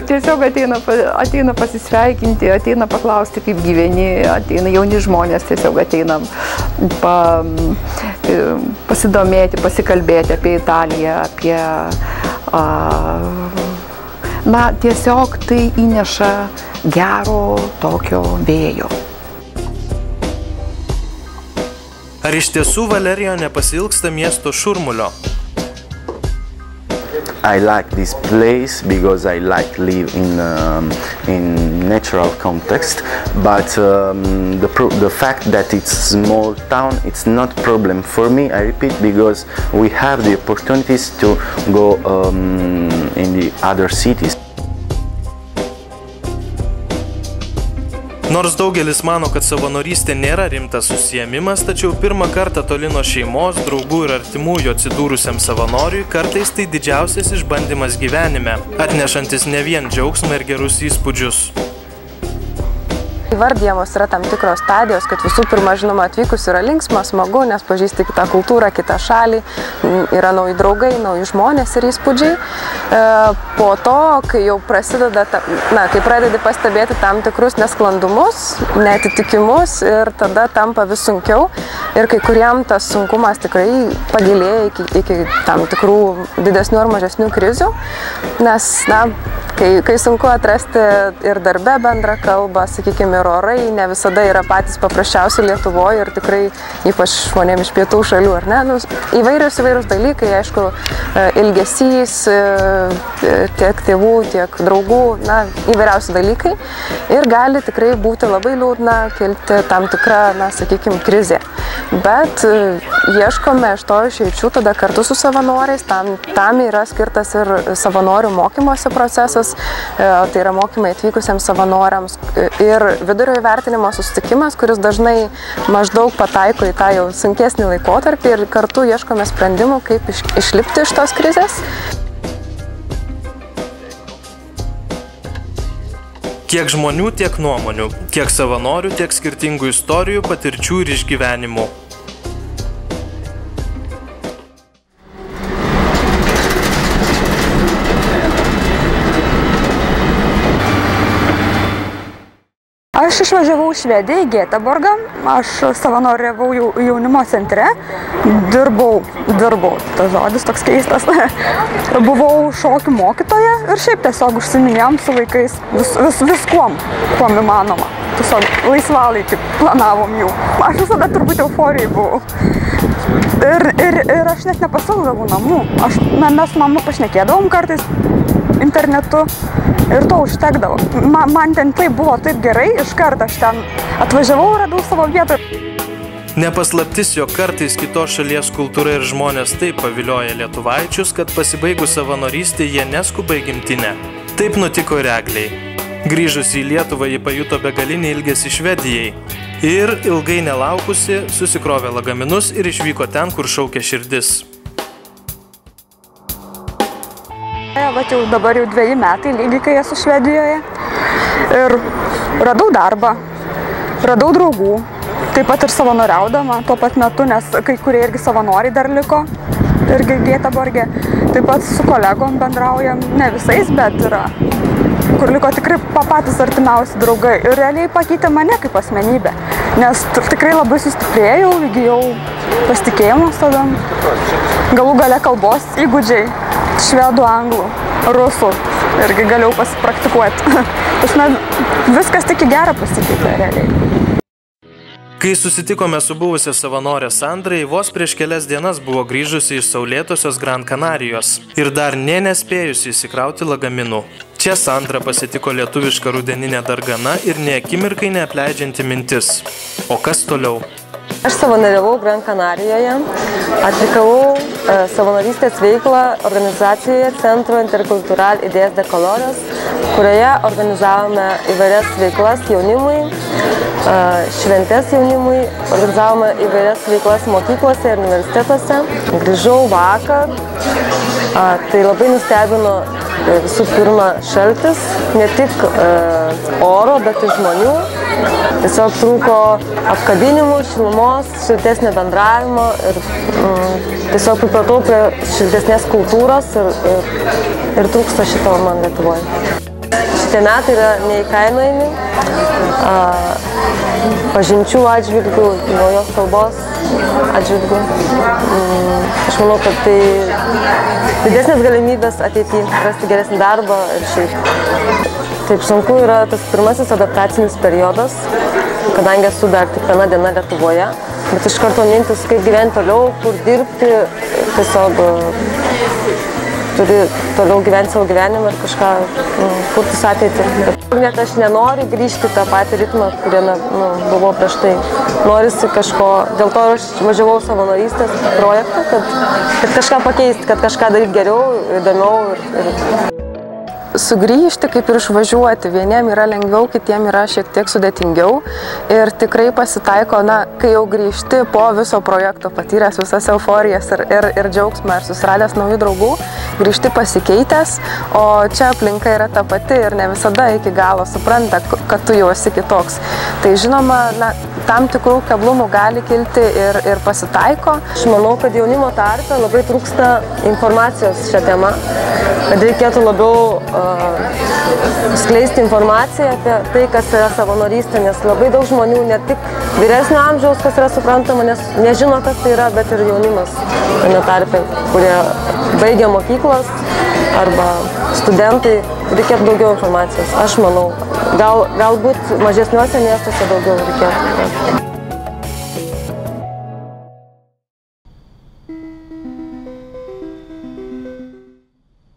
Tiesiog ateina pasisveikinti, ateina paklausti, kaip gyveni, ateina jauni žmonės, tiesiog ateina pasidomėti, pasikalbėti apie Italiją, apie... Na, tiesiog tai įneša gero tokio vėjo. Ar iš tiesų Valerijo nepasilgsta miesto šurmulio? I like this place because I like live in natural context, but the fact that it's small town, it's not problem for me. I repeat, because we have the opportunities to go in the other cities. Nors daugelis mano, kad savanorystė nėra rimtas užsiėmimas, tačiau pirmą kartą toli nuo šeimos, draugų ir artimųjų atsidūrusiam savanoriui kartais tai didžiausias išbandymas gyvenime, atnešantis ne vien džiaugsmą ir gerus įspūdžius. Įvardyjamos yra tam tikros stadijos, kad visų pirma, žinoma, atvykus yra linksma, smagu, nes pažįsti kitą kultūrą, kitą šalį, yra nauji draugai, nauji žmonės ir įspūdžiai. Po to, kai jau prasideda, kai pradedi pastebėti tam tikrus nesklandumus, neatitikimus ir tada tampa vis sunkiau ir kai kuriem tas sunkumas tikrai pagilėja iki tam tikrų didesnių ar mažesnių krizių, nes, kai sunku atrasti ir darbe bendrą kalbą, sakykime, ir orai ne visada yra patys paprasčiausi Lietuvoje ir tikrai ypač žmonėm iš pietų šalių, ar ne? Įvairius dalykai, aišku, ilgesys, tiek tėvų, tiek draugų, įvairiausi dalykai ir gali tikrai būti labai liūdna, kilti tam tikrą, sakykime, krizę. Bet ieškome iš to išeičių tada kartu su savanoriais, tam yra skirtas ir savanorių mokymosi procesas, tai yra mokymai atvykusiems savanoriams ir vidurio įvertinimo susitikimas, kuris dažnai maždaug pataiko į tą jau sunkesnį laikotarpį ir kartu ieškome sprendimų, kaip išlipti iš tos krizės. Kiek žmonių, tiek nuomonių, kiek savanorių, tiek skirtingų istorijų, patirčių ir išgyvenimų. Aš išvažiavau į Švediją, į Göteborgą, aš savanoriavau jaunimo centre, dirbau, tas žodis toks keistas, buvau šokių mokytoja ir šiaip tiesiog užsiminėjom su vaikais viskuom, kuom įmanoma, tiesiog laisvalaikį planavom jų, aš visada turbūt euforijai buvau. Ir aš net nepasiilgdavau namų, mes mamą pašnekėdavom kartais internetu ir to užtekdavo. Man ten tai buvo taip gerai, iškart aš ten atvažiavau ir radau savo vietą. Nepaslaptis, jog kartais kitos šalies kultūra ir žmonės taip pavilioja lietuvaičius, kad pasibaigus savanorystė jie neskuba į gimtinę. Taip nutiko ir Eglei. Grįžusi į Lietuvą, ji pajuto begalinį ilgesį Švedijai. Ir ilgai nelaukusi, susikrovė lagaminus ir išvyko ten, kur šaukė širdis. Jau dabar jau 2 metai lygiai, kai esu Švedijoje. Ir radau darbą, radau draugų, taip pat ir savanoriaudama tuo pat metu, nes kai kurie irgi savanoriai dar liko, irgi Göteborge. Taip pat su kolegom bendraujam, ne visais, bet yra, kur liko tikrai patys artimiausi draugai. Ir realiai pakeitė mane kaip asmenybę, nes tikrai labai sustiprėjau, įgijau pasitikėjimo savim, galų gale kalbos įgūdžiai. Švedų, anglų, rusų irgi galėjau pasipraktikuoti. Viskas tik į gerą pasikeitė realiai. Kai susitikome su buvusia savanorė Sandrai, vos prieš kelias dienas buvo grįžusi iš saulėtosios Gran Canarijos ir dar nespėjusi įsikrauti lagaminų. Čia Sandra pasitiko lietuvišką rudeninę darganą ir nė akimirkai neapleidžianti mintis. O kas toliau? Aš savanoriavau Gran Canarijoje, atlikau savanorystės veiklą organizacijoje Centro Intercultural Ideas de Colores, kurioje organizavome įvairias veiklas jaunimui, šventes jaunimui, organizavome įvairias veiklas mokyklose ir universitetuose. Grįžau vakar, tai labai nustebino visų pirma šaltis, ne tik oro, bet ir žmonių. Tiesiog trūko apkabinimų, šilumos, šiltesnio bendravimo ir tiesiog pripratau prie šiltesnės kultūros ir trūksta šito man Lietuvoje. Šitie metai yra neįkainojami, pažinčių atžvilgių, naujos kalbos atžvilgių. Aš manau, kad tai didesnės galimybės ateityje rasti geresnį darbą ir šiaip. Taip sunku yra tas pirmasis adaptacinis periodas, kadangi esu dar tik viena diena Lietuvoje, bet iš karto mintis, kaip gyventi toliau, kur dirbti, tiesiog turi toliau gyventi savo gyvenimą ir kažką kurtis ateitį. Net aš nenoriu grįžti tą patį ritmą, kuriame buvau prieš tai. Norisi kažko, dėl to aš važiavau savanorystės projektą, kad kažką pakeisti, kad kažką daryti geriau, įdomiau. Sugrįžti kaip ir išvažiuoti. Vieniem yra lengviau, kitiem yra šiek tiek sudėtingiau. Ir tikrai pasitaiko, kai jau grįžti po viso projekto, patyręs visas euforijas ir džiaugsmą ir susiradęs naujų draugų, grįžti pasikeitęs, o čia aplinka yra ta pati ir ne visada iki galo supranta, kad tu jau esi kitoks. Tai žinoma, tam tikrų keblumų gali kilti ir pasitaiko. Aš manau, kad jaunimo tarpe labai trūksta informacijos šią temą, kad reikėtų labiau skleisti informaciją apie tai, kas yra savanorystė, nes labai daug žmonių, ne tik vyresnio amžiaus, kas yra suprantama, nes nežino, kas tai yra, bet ir jaunimas tame tarpe, kurie baigia mokyklas arba studentai, reikėtų daugiau informacijos. Aš manau, galbūt mažesniuose miestuose daugiau reikėtų.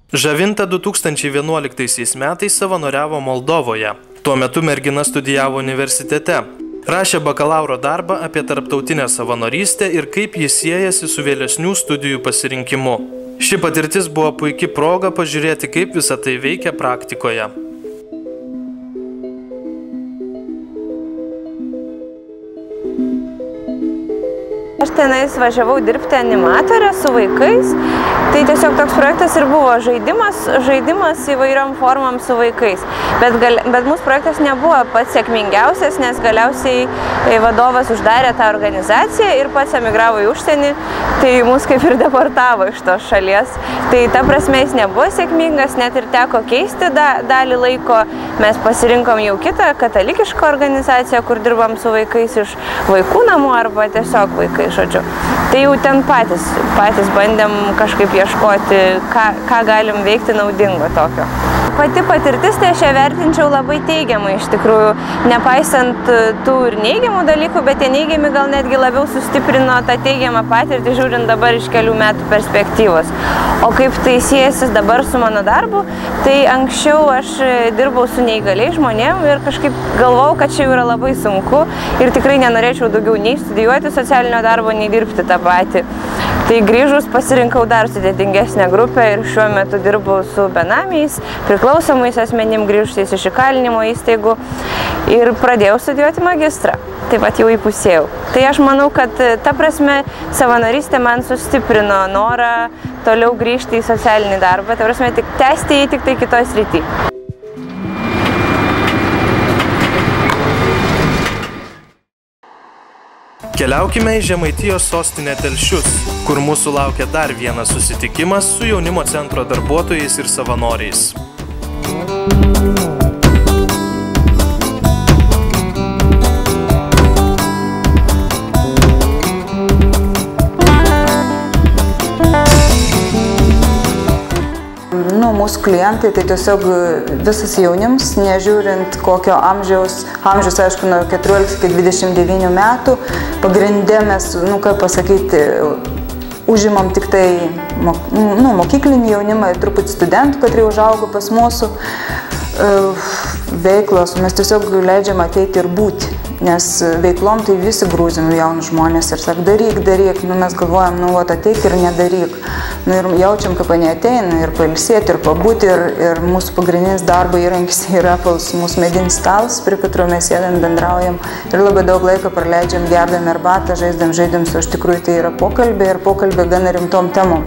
Žavinta 2011 metais savanoriavo Moldovoje. Tuo metu mergina studijavo universitete. Rašė bakalauro darbą apie tarptautinę savanorystę ir kaip jis siejasi su vėlesnių studijų pasirinkimu. Ši patirtis buvo puikia proga pažiūrėti, kaip visa tai veikia praktikoje. Aš tenais važiavau dirbti animatorę su vaikais, tai tiesiog toks projektas ir buvo žaidimas įvairiom formom su vaikais. Bet mūsų projektas nebuvo pats sėkmingiausias, nes galiausiai vadovas uždarė tą organizaciją ir pats emigravo į užsienį, tai mus kaip ir deportavo iš tos šalies. Tai ta prasme jis nebuvo sėkmingas, net ir teko keisti dalį laiko. Mes pasirinkom jau kitą katalikišką organizaciją, kur dirbam su vaikais iš vaikų namų arba tiesiog vaikai, žodžiu. Tai jau ten patys bandėm kažkaip ieškoti, ką galim veikti naudingo tokio. Pati patirtis, tai aš ją vertinčiau labai teigiamai iš tikrųjų, nepaisant tų ir neigiamų dalykų, bet tie neigiami gal netgi labiau sustiprino tą teigiamą patirtį, žiūrint dabar iš kelių metų perspektyvos. O kaip tai siejasi dabar su mano darbu, tai anksčiau aš dirbau su neįgaliais žmonėm ir kažkaip galvojau, kad čia yra labai sunku ir tikrai nenorėčiau daugiau nei studijuoti socialinio darbo, nei dirbti tą patį. Tai grįžus pasirinkau dar sudėtingesnę grupę ir šiuo metu dirbu su benamiais, priklausomais asmenim grįžusiais iš įkalinimo įstaigų ir pradėjau studijuoti magistrą. Tai vat jau įpusėjau. Tai aš manau, kad ta prasme savanorystė man sustiprino norą toliau grįžti į socialinį darbą, ta prasme tik tęsti jį tik tai kitoj srity. Keliaukime į Žemaitijos sostinę Telšius, kur mūsų laukia dar vienas susitikimas su jaunimo centro darbuotojais ir savanoriais. Mūsų klientai tai tiesiog visas jaunims, nežiūrint kokio amžiaus, aišku, nuo 14 iki 29 metų, pagrinde mes, kaip pasakyti, užimam tik tai mokyklinį jaunimą ir truputį studentų, katrie užaugo pas mūsų veiklos, mes tiesiog leidžiam ateiti ir būti. Nes veiklom tai visi grūzim jaunus žmonės ir sak, daryk, mes galvojam, ateik ir nedaryk. Ir jaučiam, kaip jie ateina ir pailsėti, ir pabūti, ir mūsų pagrindinis darbo įrankis yra mūsų medinis stalas, prie kurio mes sėdam, bendraujam ir labai daug laiko praleidžiam, gerdami arbatą, žaidžiam, o iš tikrųjų tai yra pokalbė ir pokalbė gana rimtom temom.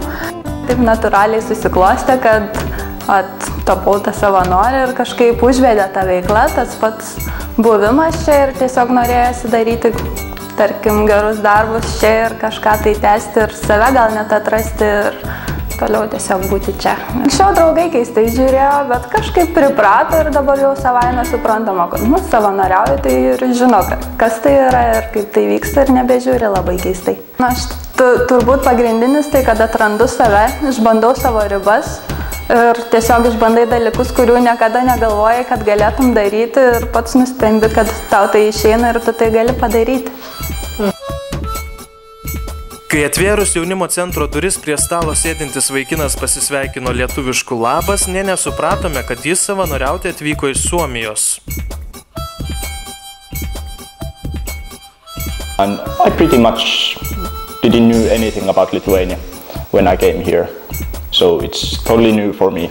Taip natūraliai susiklostė, kad tapau tą savanorį ir kažkaip užvedė tą veiklą, tas pats buvimas čia ir tiesiog norėjosi daryti, tarkim, gerus darbus čia ir kažką tai tęsti ir save gal net atrasti ir toliau tiesiog būti čia. Anksčiau draugai keistai žiūrėjo, bet kažkaip priprato ir dabar jau savaime suprantama, kad savanoriauju, tai ir žino, kas tai yra ir kaip tai vyksta ir nebežiūri labai keistai. Aš turbūt pagrindinis tai, kad atrandu save, išbandau savo ribas ir tiesiog išbandai dalykus, kurių niekada negalvojai, kad galėtum daryti ir pats nusprendi, kad tau tai išeina ir tu tai gali padaryti. Kai atvėrus jaunimo centro duris prie stalo sėdintis vaikinas pasisveikino lietuvišku labas, nė nesupratome, kad jis savanoriauti atvyko iš Suomijos. And I pretty much didn't know anything about Lithuania when I came here. So it's totally new for me,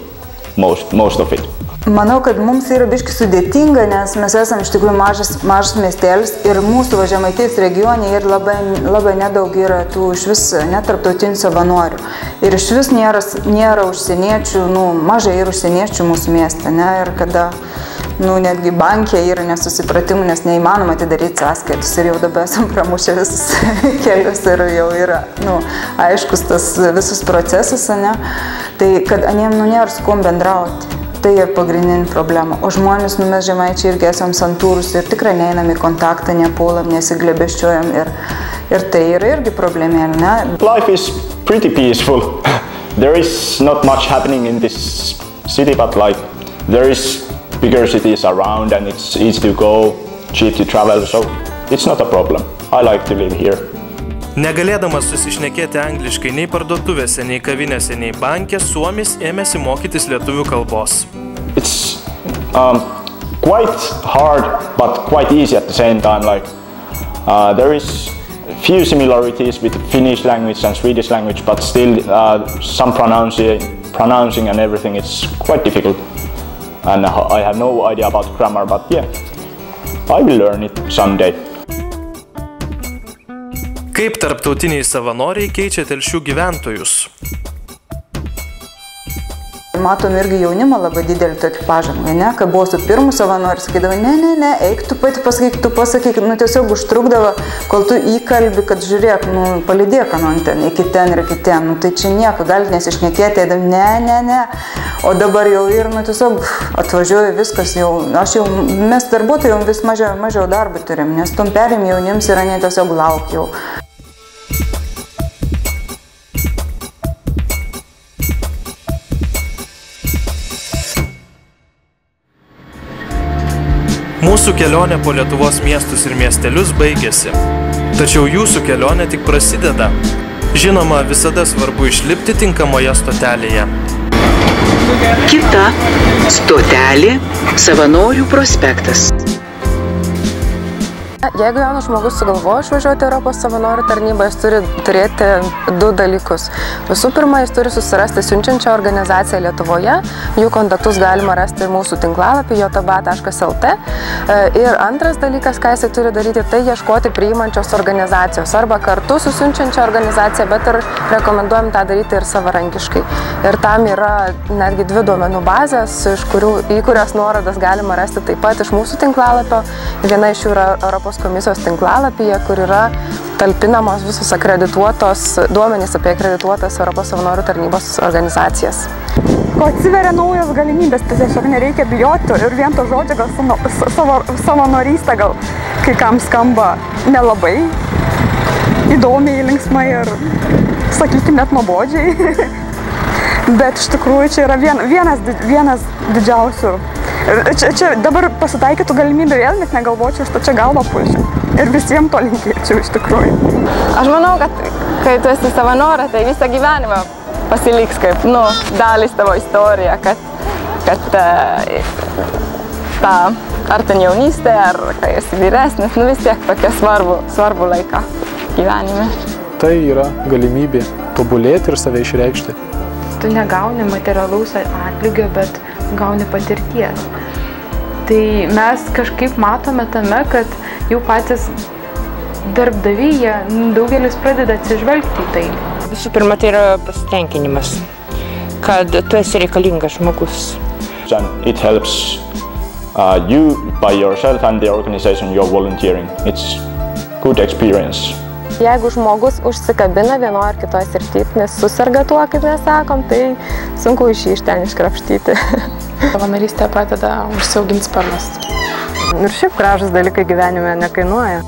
most of it. Manau, kad mums yra biški sudėtinga, nes mes esame iš tikrųjų mažas miestelis ir mūsų Žemaitijos regione ir labai nedaug yra tų iš vis netarptautinių savanorių. Ir iš vis nėra užsieniečių, mažai yra užsieniečių mūsų mieste, ne? Ir kada netgi bankė yra nesusipratimų, nes neįmanoma atidaryti sąskaitus ir jau dabar esam pramušę visus kelius ir jau yra aiškus tas visas procesas, ne? Tai kad aniem nėra su kuom bendrauti. Tai yra pagrindinė problema. O žmonės, mes žemaičiai irgi esam santūrus ir tikrai neinam į kontaktą, nepuolam, nesiglebeščiuojam ir tai yra irgi problemėlė, ne? Life is pretty peaceful. There is not much happening in this city, but like there is bigger cities around and it's easy to go, cheap to travel, so it's not a problem. I like to live here. Negalėdamas susišnekėti angliškai nei parduotuvėse, nei kavinėse, nei banke, Suomis ėmėsi mokytis lietuvių kalbos. It's quite hard, but quite easy at the same time. Like there is few similarities with Finnish language and Swedish language, but still some pronouncing and everything is quite difficult. And I have no idea about grammar, but yeah, I will learn it someday. Kaip tarptautiniai savanoriai keičia Telšių gyventojus? Matom irgi jaunimo labai didelį tokį pažangą, ne? Kai buvo su pirmu savanoriu, sakydavo, ne, eik tu pati pasakyk, tiesiog užtrukdavo, kol tu įkalbi, kad žiūrėk, palydėk, iki ten ir iki ten, tai čia nieko, galit nesišnekėti, ne, o dabar jau ir, tiesiog atvažiuoju viskas jau, mes darbuotojų vis mažiau darbų turim, nes tom perėm jaunims yra ne tiesiog lauk jau. Mūsų kelionė po Lietuvos miestus ir miestelius baigėsi. Tačiau jūsų kelionė tik prasideda. Žinoma, visada svarbu išlipti tinkamoje stotelėje. Kita stotelė – Savanorių prospektas. Jeigu jaunas žmogus sugalvoja išvažiuoti Europos savanorių tarnybą, jis turi turėti du dalykus. Visų pirma, jis turi susirasti siunčiančią organizaciją Lietuvoje. Jų kontaktus galima rasti mūsų tinklalapį jotba.lt. Ir antras dalykas, ką jisai turi daryti, tai ieškoti priimančios organizacijos. Arba kartu su siunčiančia organizacija, bet ir rekomenduojam tą daryti ir savarankiškai. Ir tam yra netgi 2 duomenų bazės, į kurias nuorodas galima rasti taip pat iš mūsų tinklalapio. Viena iš jų yra Europos komisijos tinklalapyje, kur yra talpinamos visos akredituotos duomenys apie akredituotas Europos savanorių tarnybos organizacijas. Ko atsiveria naujos galimybės, tai tiesiog nereikia bijoti ir vien to žodžio gal savanorystė gal kai kam skamba nelabai įdomiai, linksmai ir, sakykime, net nuobodžiai. Bet iš tikrųjų čia yra vienas didžiausių. Čia dabar pasitaikytų galimybė vėl, net negalvočiau, aš čia galvą pulčiau. Ir visiems to linkėčiau iš tikrųjų. Aš manau, kad kai tu esi savanorė, tai visą gyvenimą pasiliks kaip, dalis tavo istorija, kad ar ten jaunystė, ar kai esi vyresnis, vis tiek tokia svarbu laiką gyvenime. Tai yra galimybė tobulėti ir save išreikšti. Tu negauni materialaus atlygio, bet gauni patirties. Tai mes kažkaip matome tame, kad jau patys darbdavyje daugelis pradeda atsižvelgti į tai. Visų pirma, tai yra pasitenkinimas, kad tu esi reikalingas žmogus. helps, and it helps you by yourself and the organization you're volunteering. It's good experience. Jeigu žmogus užsikabina vienoje ar kitoje srityje, nes susirga tuo, kaip mes sakom, tai sunku iš ten iškrapštyti. Savanorystė padeda užsiauginti sparnus. Ir šiaip gražus dalykai gyvenime nekainuoja.